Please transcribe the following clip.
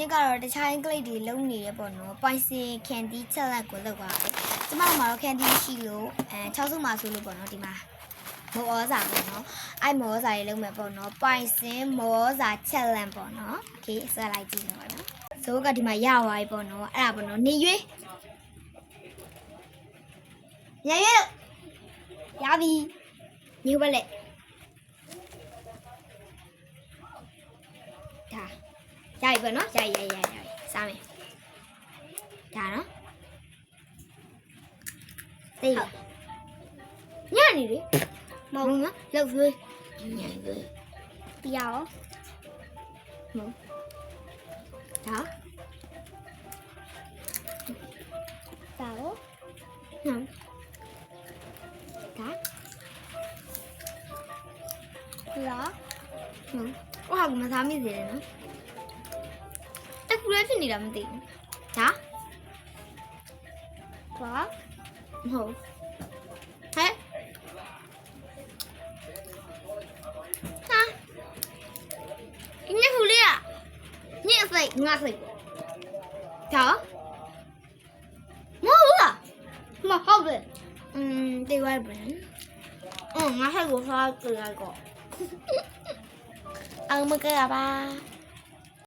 နေ့ကတော့တခြားအင်္ဂလိပ်တွေလုံးနေရပေါ့နော်ပိုင်စင်ကန်ဒီချက်လက်ကိုလောက်ပါကျမတို့မှာတော့ကန်ဒီရှိလို့6စုမှာဆိုလို့ပေါ့နော်ဒီမှာမောဩဇာပေါ့နော်အဲ့မောဩဇာရေးလုံးမယ်ပေါ့နော်ပိုင်စင်မောဩဇာချက်လက်ပေါ့နော်โอเคဆက်လိုက်ကြည့်တော့နော်ဇိုးကဒီမှာရသွားပြီပေါ့နော်အဲ့ဒါပေါ့နော်နေရွေးညရွေးရပြီညို့ပါလေဒါရပြီပေါ့နော်ရစားမယ်ဒါနော်သိရညနေလေမဟုတ်ဘူးနော်လောက်သွေးညနေလေတရားရောမဟုတ်ဒါဒါရောဟမ်ဒါလာဟမ်ဟာကမသားမိသေးတယ်နော်တကူရဲဖြစ်နေတာမသိဘူးဒါဘာမဟုတ်ဟဲ့ဟာညခူလေးอ่ะညအစိတ်ငါစိတ်ဒါမဟုတ်လားမဟုတ်ဘူးတေဝိုင်းဘယ်ငါဆိုင်ကိုစားကြည့်လိုက်တော့အောင်မကရပါ